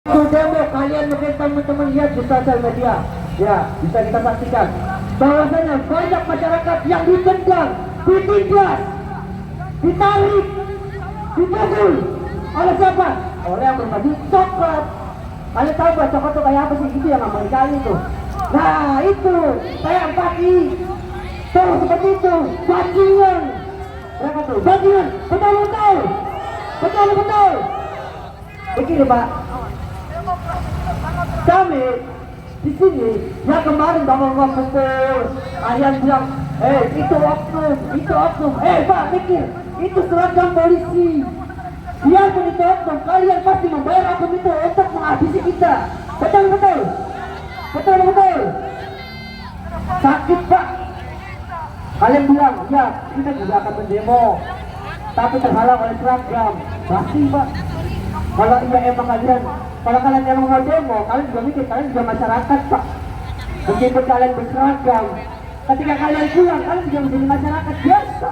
Itu demo, kalian mungkin teman-teman lihat di sosial media, ya bisa kita saksikan bahwasanya banyak masyarakat yang ditendang, ditindas, ditarik, dipukul oleh siapa? Oleh yang berbaju coklat. Kalian tahu bahwa coklat itu kayak apa sih? Itu yang aman kali itu. Nah itu kayak empati. Tuh seperti itu, bajingan. Mereka tuh bajingan, betul-betul, betul-betul. Begini Pak, kami di sini yang kemarin bapak pukul, kalian bilang, itu oknum, Pak pikir itu seragam polisi. Biarpun itu oknum, kalian pasti membayar oknum itu untuk menghabisi kita. Betul. Sakit Pak. Kalian bilang, ya kita juga akan mendemo, tapi terhalang oleh seragam. Pasti Pak. Kalau iya emang kalau kalian emang mau demo, kalian juga mikir, kalian juga masyarakat Pak. Meskipun kalian berseragam, ketika kalian pulang, kalian juga menjadi masyarakat biasa.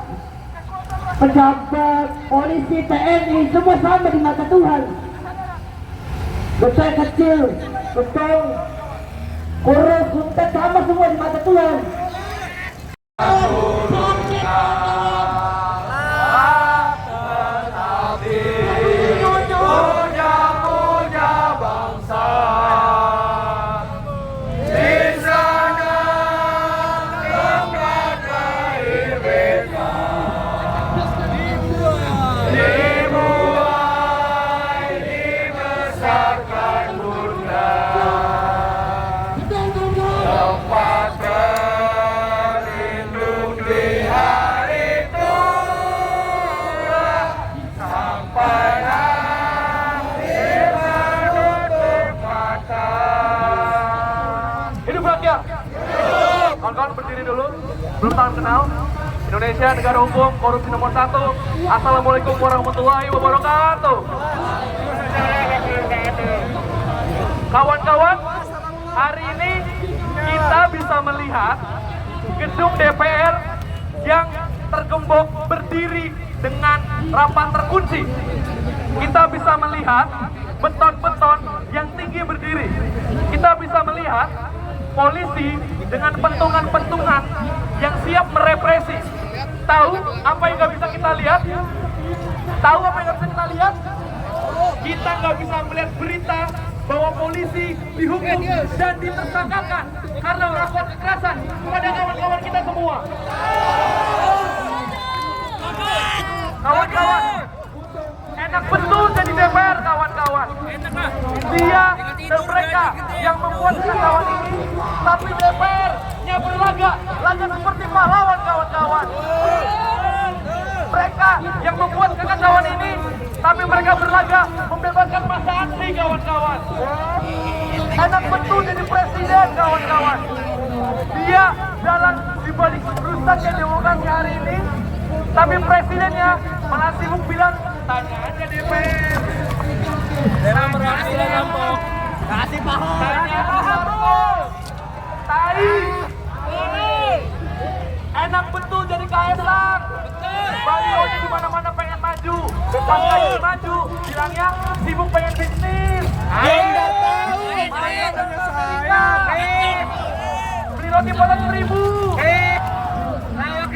Pejabat, polisi, TNI, semua sama di mata Tuhan. Besar kecil, betul, kurus, kuntet, sama semua di mata Tuhan. Kawan-kawan berdiri dulu, belum salam kenal. Indonesia negara hukum, korupsi nomor 1. Assalamualaikum warahmatullahi wabarakatuh. Kawan-kawan, hari ini kita bisa melihat gedung DPR yang tergembok berdiri dengan rapat terkunci. Kita bisa melihat beton-beton yang tinggi berdiri. Kita bisa melihat polisi dengan pentungan-pentungan yang siap merepresi. Tahu apa yang nggak bisa kita lihat? Tahu apa yang nggak bisa kita lihat? Kita nggak bisa melihat berita bahwa polisi dihukum dan ditersangkakan karena melakukan kekerasan kepada kawan-kawan kita semua. Kawan-kawan, enak betul jadi DPR kawan-kawan. Dia dan mereka yang membuat kekacauan ini, tapi DPR-nya berlaga seperti pahlawan kawan-kawan. Mereka yang membuat kekacauan ini, tapi mereka berlaga membebaskan masa aksi kawan-kawan. Enak betul jadi presiden kawan-kawan. Dia jalan di balik rusaknya demokrasi hari ini, tapi presidennya malah sibuk bilang, tanya aja DPR. Daerah berhasil rampok. Kasih paham. Tanya paham. Tai. Enak betul jadi kaisang. Balionya di mana-mana pengen maju. Pas lagi maju, bilangnya sibuk pengen bisnis. Enggak tahu. Beli roti 400.000.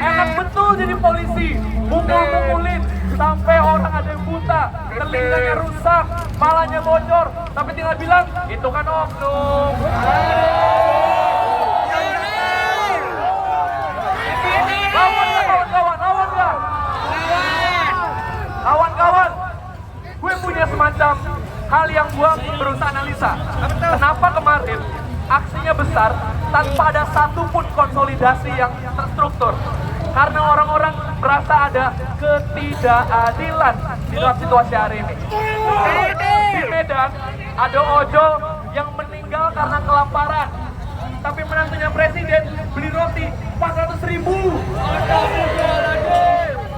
Enak betul jadi polisi. Mukul-mukulin sampai orang ada yang buta, telinganya rusak, malahnya bocor, tapi tinggal bilang itu kan oknum. Lawan nggak kawan-kawan? Lawan nggak? Kawan-kawan, gue punya semacam hal yang gue berusaha analisa. Kenapa kemarin aksinya besar tanpa ada satupun konsolidasi yang terstruktur? Karena orang-orang merasa ada ketidakadilan di dalam situasi hari ini. Di Medan ada Ojo yang meninggal karena kelaparan, tapi menantunya presiden beli roti 400.000.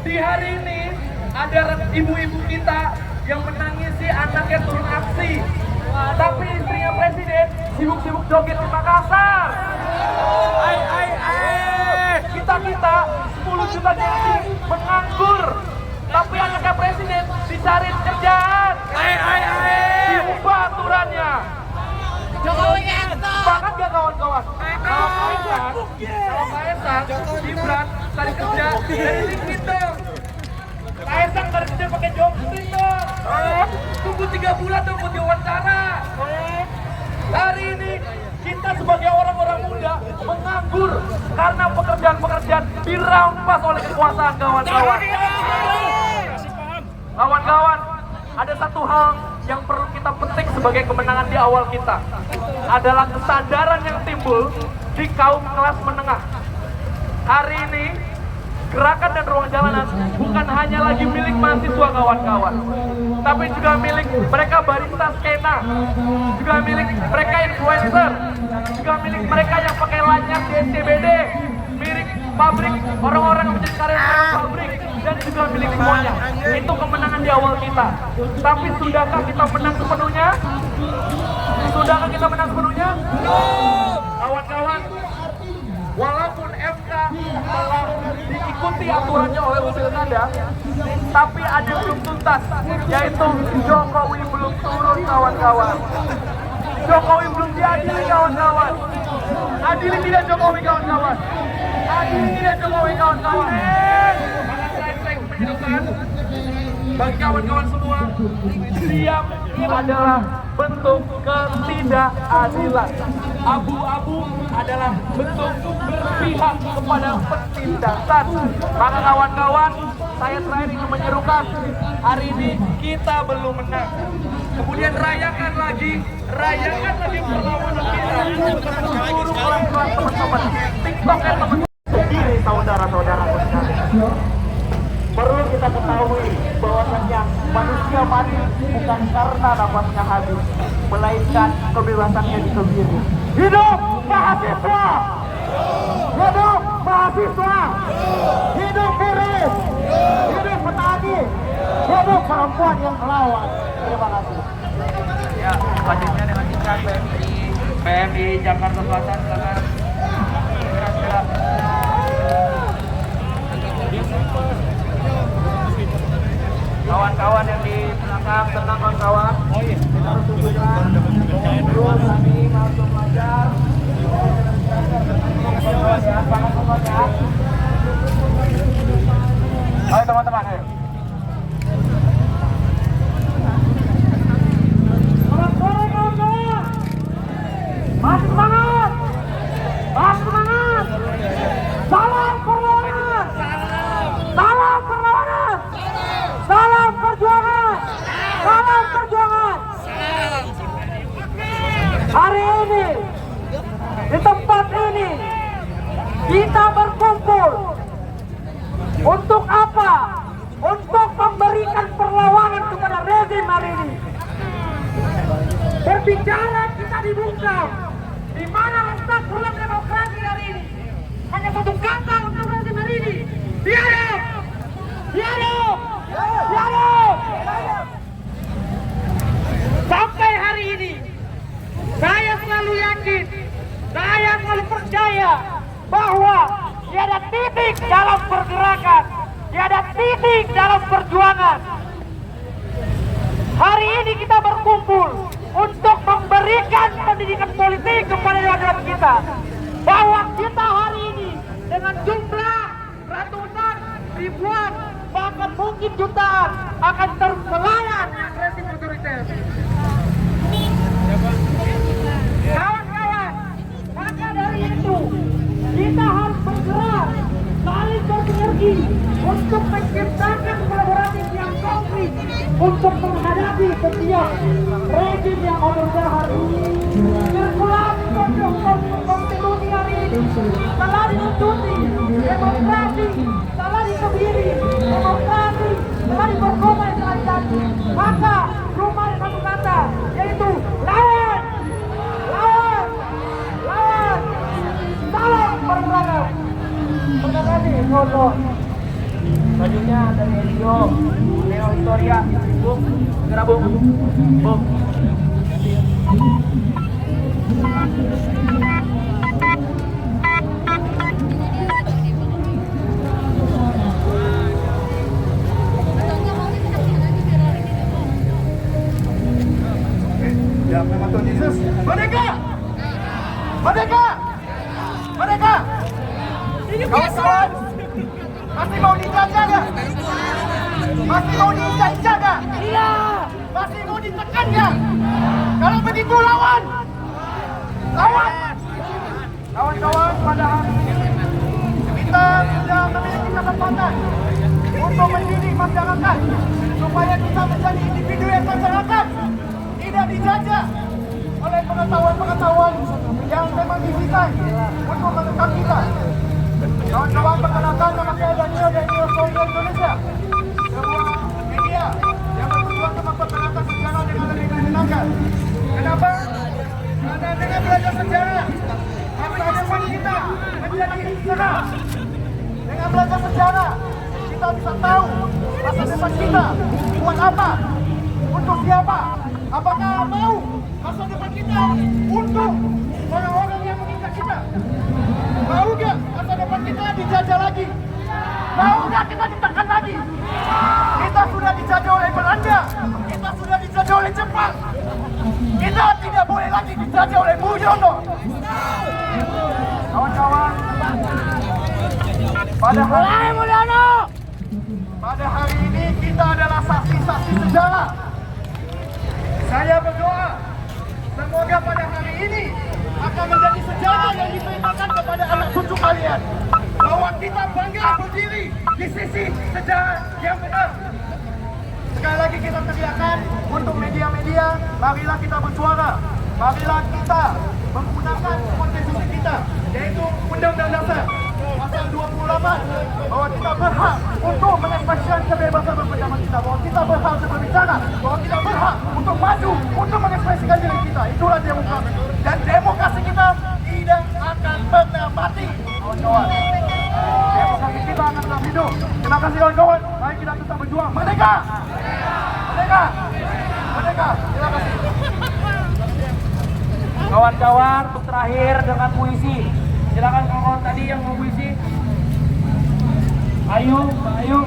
Di hari ini ada ibu-ibu kita yang menangisi anaknya turun aksi, tapi istrinya presiden sibuk-sibuk joget di Makassar. Kita 10 juta jadi menganggur, tapi anaknya presiden dicari kerjaan. Diubah aturannya. kawan-kawan, kalau Kaisang, Gibran, cari kerja dari LinkedIn dong. Kaisang cari kerja pakai job street dong. Tunggu 3 bulan dong buat diwawancara. Hari ini kita sebagai orang-orang muda menganggur karena pekerjaan-pekerjaan dirampas oleh kekuasaan kawan-kawan. Kawan-kawan, ada satu hal yang perlu kita petik sebagai kemenangan di awal kita, adalah kesadaran yang timbul di kaum kelas menengah. Hari ini gerakan dan ruang jalanan bukan hanya lagi milik mahasiswa kawan-kawan, tapi juga milik mereka barista skena, juga milik mereka influencer, juga milik mereka yang pakai lanyard di SCBD, milik pabrik, orang-orang yang menjadi karyawan pabrik, dan juga milik semuanya. Itu kemenangan di awal kita. Tapi sudahkah kita menang sepenuhnya? Sudahkah kita menang sepenuhnya? Kawan-kawan, walaupun MK telah diikuti aturannya oleh Pilkada, tapi ada yang belum tuntas, yaitu Jokowi belum turun kawan-kawan. Jokowi belum diadili kawan-kawan. Adili tidak Jokowi kawan-kawan. Adili tidak Jokowi kawan-kawan. Bagi kawan-kawan semua, diam adalah bentuk ketidakadilan. Abu-abu adalah bentuk berpihak kepada penindasan. Maka kawan-kawan, saya terakhir ingin menyerukan, hari ini kita belum menang. Kemudian rayakan lagi perlawanan kita dengan seluruh kelas-kelas teman-teman TikToker teman-teman sendiri, saudara-saudara sekalian. Perlu kita ketahui bahwasannya manusia mati bukan karena nafasnya habis, melainkan kebebasannya dikebiri. Hidup mahasiswa! Hidup mahasiswa! Hidup buruh! Hidup petani! Hidup perempuan yang melawan! Terima kasih. Ya, selanjutnya dilanjutkan PMI Jakarta Selatan, silakan. Kawan-kawan yang di belakang, tenang kawan-kawan. Kita harus tunjukkan. Terus kami langsung belajar. Ayo teman-teman, ayo. Masih semangat! Masih semangat! Salam perlawanan! Salam perlawanan! Salam perjuangan! Salam perjuangan! Hari ini, di tempat ini, kita berkumpul. Untuk apa? Untuk memberikan perlawanan kepada rezim hari ini. Berbicara kita dibungkam. Di mana letak ruang demokrasi hari ini? Hanya satu kata untuk rezim hari ini. Diam! Diam! Diam! Sampai hari ini, saya selalu yakin, saya selalu percaya bahwa tiada titik dalam pergerakan, tiada titik dalam perjuangan. Hari ini kita berkumpul untuk memberikan pendidikan politik kepada dewan-dewan kita, bahwa kita hari ini dengan jumlah ratusan, ribuan, bahkan mungkin jutaan akan terus melawan rezim otoriter. Kawan-kawan, maka dari itu kita harus bergerak, saling bersinergi untuk menciptakan kolaborasi yang konkret untuk menghadapi setiap rezim yang otoriter hari ini. Sirkulasi konstitusi hari ini telah dituntuti, demokrasi telah dikebiri, demokrasi telah diperkosa kerajaan. Maka cuma satu kata, yaitu lawan, lawan, lawan. Salam perjuangan. Terima kasih, Soto. Selanjutnya dari NGO Neo Historia, Bung, segera Bung. Bung. Ya, memang Tuhan Yesus. Merdeka! Merdeka! Merdeka! Kawan-kawan, masih mau dijajah nggak? Masih mau dijajah nggak? Iya. Masih mau ditekan nggak? Kalau begitu lawan! Lawan! Kawan-kawan, pada hari ini kita sudah memiliki kesempatan untuk mendidik masyarakat supaya kita menjadi individu yang masyarakat, tidak dijajah oleh pengetahuan-pengetahuan yang memang didesain untuk mengekang kita. Kawan-kawan, perkenalkan nama saya Daniel Soldier Indonesia, sebuah media yang bertujuan untuk memperkenalkan sejarah dengan lebih menyenangkan. Kenapa? Karena dengan belajar sejarah, masa depan kita menjadi cerah. Dengan belajar sejarah, kita bisa tahu masa depan kita buat apa, untuk siapa. Apakah mau masa depan kita untuk orang-orang yang mengincar kita? Mau gak masa depan kita dijajah lagi? Mau gak kita ditekan lagi? Kita sudah dijajah oleh Belanda, kita sudah dijajah oleh Jepang. Kita tidak boleh lagi dijajah oleh Budiono. Kawan-kawan, pada hari ini kita adalah saksi-saksi sejarah. Saya berdoa semoga pada hari ini akan menjadi sejarah yang diceritakan kepada anak cucu kalian, bahwa kita bangga berdiri di sisi sejarah yang benar. Sekali lagi kita teriakan untuk media-media, marilah kita bersuara, marilah kita menggunakan konstitusi kita, yaitu Undang-Undang Dasar Pasal 28, bahwa kita berhak untuk mengekspresikan kebebasan berpendapat kita, bahwa kita berhak untuk berbicara, bahwa kita berhak untuk maju, untuk mengekspresikan diri kita. Itulah demokrasi, dan demokrasi kita tidak akan pernah mati, kawan-kawan. Demokrasi kita akan tetap hidup. Terima kasih kawan-kawan. Mari kita tetap berjuang. Merdeka! Merdeka! Merdeka! Terima kasih. Kawan-kawan, untuk terakhir dengan puisi. Silakan kawan-kawan tadi yang mau puisi. Ayo, Mbak Ayu.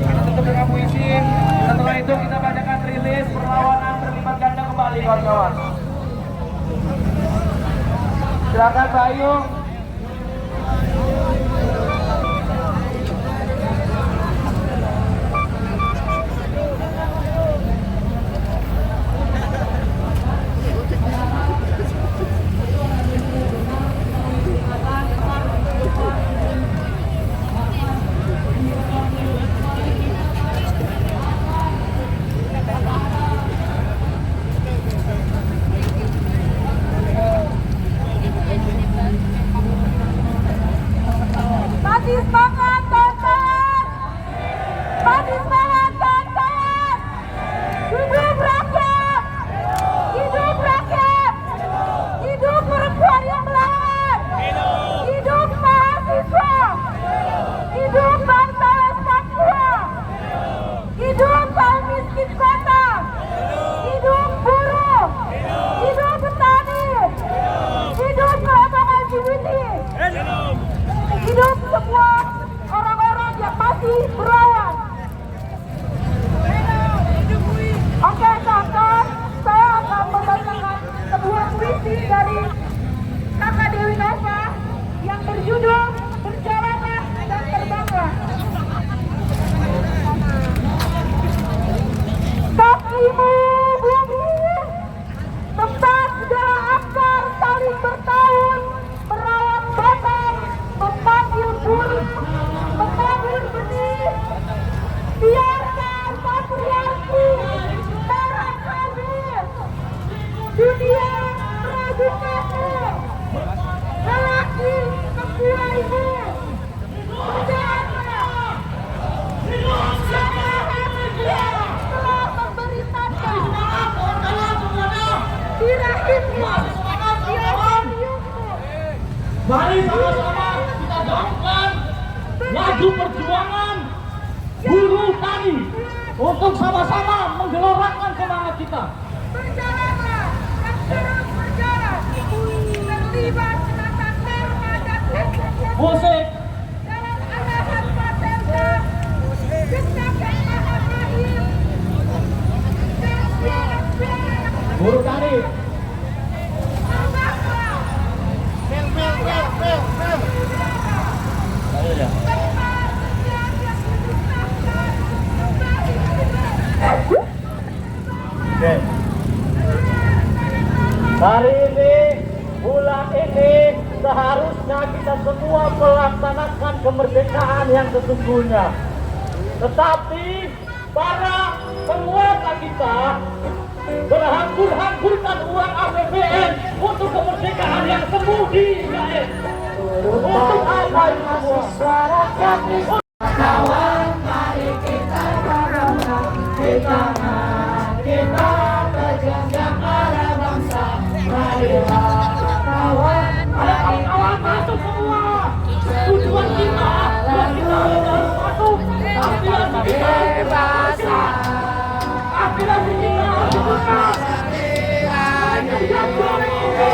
Kita tutup dengan puisi. Setelah itu kita bacakan rilis perlawanan berlipat ganda kembali, kawan-kawan. Silakan Mbak Ayu. Hidup semua orang-orang yang masih berawan. Oke, kawan, saya akan membacakan sebuah puisi dari Kakak Dewi Nova yang berjudul Berjalanlah dan Terbanglah. Kakimu bumi, tempat segala akar saling bertahun, merawat batang, memanggil burung, menabur benih. Biarkan patriarki merah habis. Dunia meragukanmu. Lelaki ketua ibu. Berjalanlah. Sama manusia telah memberi tanda di rahimmu. Dia meniupmu. Mari sama-sama kita gaungkan lagu perjuangan buruh tani untuk sama-sama menggelorkan semangat kita. Berjalanlah dan terus berjalan. Terlibat tata norma dan etika Musik. dalam arahan Paterna, Desak yang Maha Mahir, dan piala-piala Buruh tani. terbanglah. Oke. Hari ini, bulan ini, seharusnya kita semua melaksanakan kemerdekaan yang sesungguhnya. Tetapi para penguasa kita berhambur-hamburkan uang APBN untuk kemerdekaan yang semu di Israel. Untuk apa itu semua? Kawan, mari kita bersama di tangan kita bergenggam arah bangsa. Marilah kawan, Ada kawan-kawan masuk semua. Tujuan kita, harus masuk. Aspirasi kita, aspirasi kita harus dibuka. Tidak boleh ini.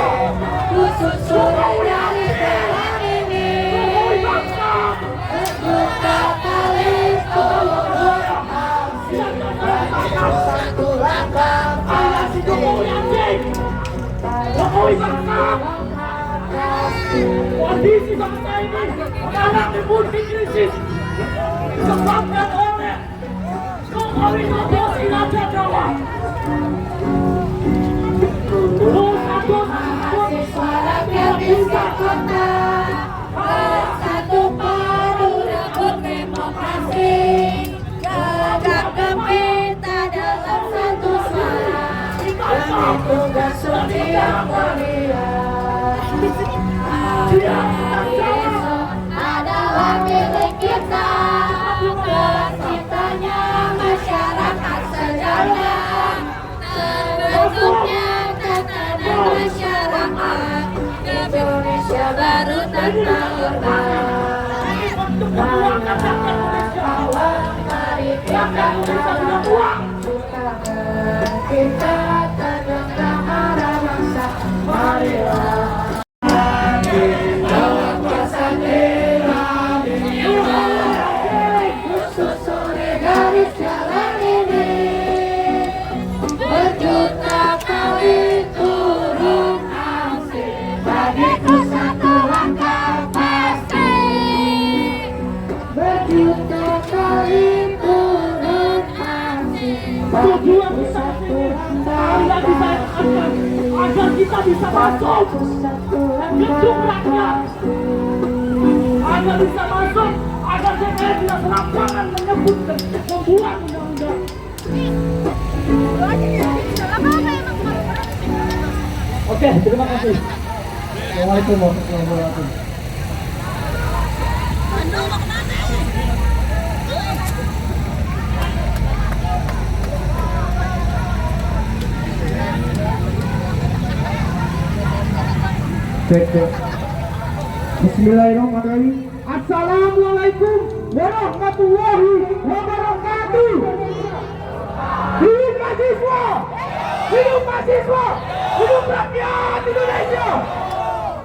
khusus dari terang ini. Jokowi bangsa. Buka tali satu langkah Aspirasi Jokowi anjing. Jokowi bangsa. Kondisi bangsa ini mengalami multi-krisis disebabkan oleh Jokowi kinerja Jawa. mahasiswa rakyat bisa kota bersatu padu rebut demokrasi, gegap gempita dalam satu suara demi tugas setiap mulia. Esok adalah milik kita, terciptanya masyarakat sejahtera, terbentuknya tatanan masyarakat Indonesia baru tanpa orba. Kawan, mari kita bersama kita tergenggam arah bangsa. Marilah susuri garis jalan ini, berjuta kali turun aksi, bagiku satu langkah pasti. Berjuta kali turun aksi, Tujuan bagiku kita satu Anda langkah bisa agar kita bisa masuk gedung rakyat, agar bisa masuk, agar DPR tidak serampangan menyebut dan membuat undang-undang. Oke, terima kasih. Assalamualaikum warahmatullahi wabarakatuh. Cek. Bismillahirrahmanirrahim. Assalamualaikum warahmatullahi wabarakatuh. Hidup mahasiswa, hidup mahasiswa, hidup rakyat Indonesia.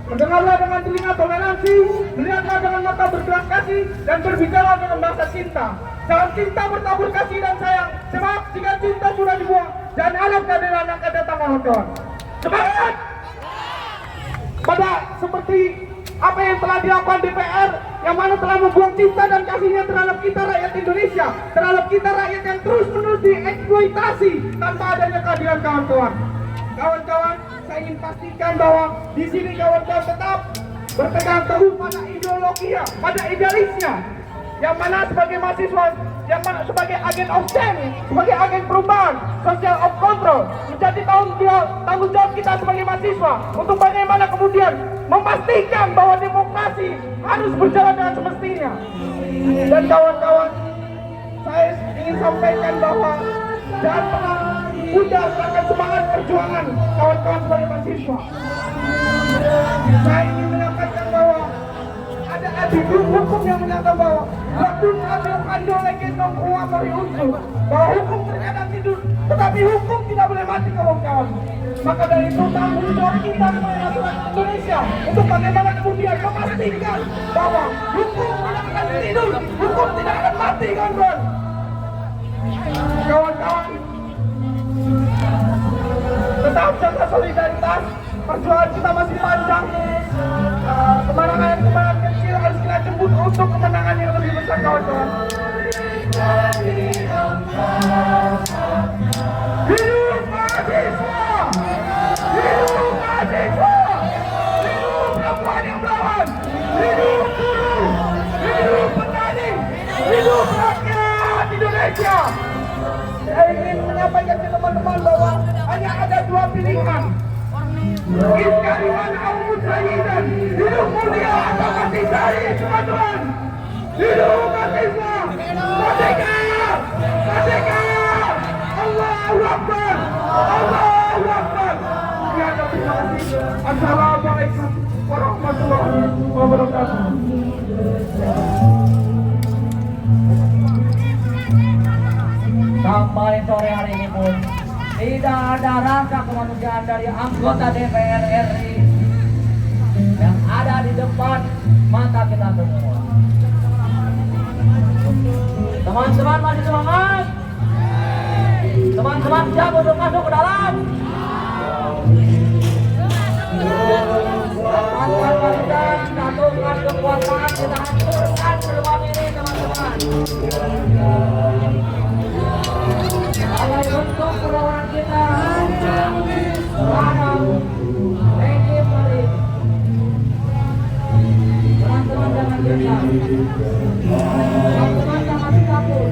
Mendengarlah dengan telinga toleransi, melihatlah dengan mata berbelas kasih, dan berbicara dengan bahasa cinta. Dalam cinta bertabur kasih dan sayang. Sebab jika cinta sudah dibuang, dan alam kehadiran akan datang kawan-kawan. Semangat! Pada seperti apa yang telah dilakukan DPR, yang mana telah membuang cinta dan kasihnya terhadap kita rakyat Indonesia, terhadap kita rakyat yang terus-menerus dieksploitasi tanpa adanya keadilan kawan-kawan. Kawan-kawan, saya ingin pastikan bahwa di sini kawan-kawan tetap berpegang teguh pada ideologinya, pada idealisnya, yang mana sebagai mahasiswa, yang mana sebagai agen of change, sebagai agen perubahan, social of control, menjadi tanggung jawab kita sebagai mahasiswa untuk bagaimana kemudian memastikan bahwa demokrasi harus berjalan dengan semestinya. Dan kawan-kawan, saya ingin sampaikan bahwa jangan pernah mudah serahkan semangat perjuangan kawan-kawan sebagai mahasiswa. Saya ingin menyampaikan bahwa ada attitude hukum yang menyatakan bahwa waktu ada lagi menguasai unsur bahwa hukum terkadang tidur, tetapi hukum tidak boleh mati kawan-kawan. Maka dari itu tanggung jawab kita sebagai masyarakat Indonesia untuk bagaimana kemudian memastikan bahwa hukum tidak akan tidur, hukum tidak akan mati kawan-kawan. Kawan-kawan, tetap jaga solidaritas, perjuangan kita masih panjang. Kemenangan kecil harus kita jemput untuk kemenangan yang lebih besar kawan-kawan. Hidup pilihan. Iskaliman Aumud Sayyidan, hidup mulia atas kasih sayang teman-teman. Hidup Merdeka! Merdeka! Merdeka! Allahu Akbar! Allahu Akbar! Sekian dan terima kasih. Assalamualaikum warahmatullahi wabarakatuh. Sampai sore hari ini pun tidak ada rasa kemanusiaan dari anggota DPR RI yang ada di depan mata kita semua. Teman-teman masih semangat? Teman-teman siap untuk masuk ke dalam? Satukan barisan, satukan kekuatan, kita hancurkan gerbang ini teman-teman. Sebagai bentuk perlawanan kita terhadap rejim Mali. Teman-teman jangan gentar. Teman-teman jangan takut.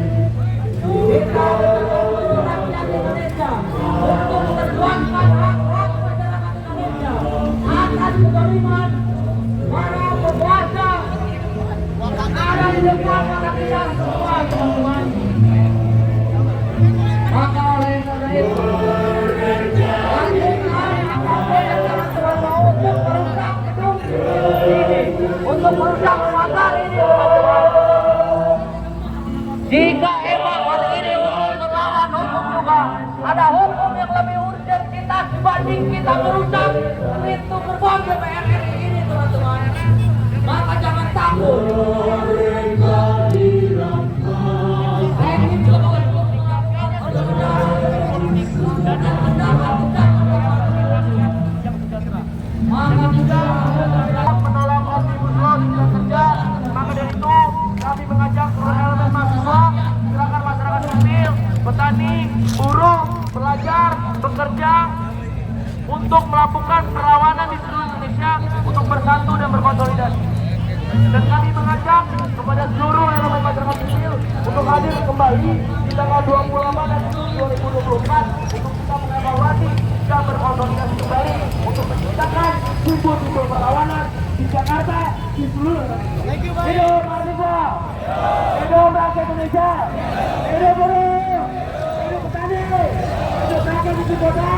Kita untuk rakyat Indonesia, untuk memperjuangkan hak-hak masyarakat Indonesia atas kezaliman para penguasa yang ada di depan mata kita semua, teman-teman. Maka oleh karena itu, untuk merusak makar ini, jika emang hari ini untuk melawan hukum juga, ada hukum yang lebih urgent kita dibanding kita merusak pintu gerbang DPR RI ini, teman-teman. Maka jangan takut. Menolak omnibus law cipta kerja, maka dari itu kami mengajak seluruh elemen mahasiswa, gerakan masyarakat sipil, petani, buruh, pelajar, bekerja untuk melakukan perlawanan di seluruh Indonesia untuk bersatu dan berkonsolidasi. Dan kami mengajak kepada seluruh elemen masyarakat sipil untuk hadir kembali di tanggal 28 Agustus 2024 untuk kita mengevaluasi dan berkonsolidasi kembali untuk menciptakan simbol-simbol perlawanan di Jakarta, di seluruh Indonesia. Hidup mahasiswa, hidup rakyat Indonesia, hidup buruh, hidup petani, hidup rakyat di kota,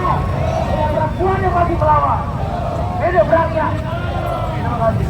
hidup perempuan yang masih melawan, hidup rakyat. Terima kasih.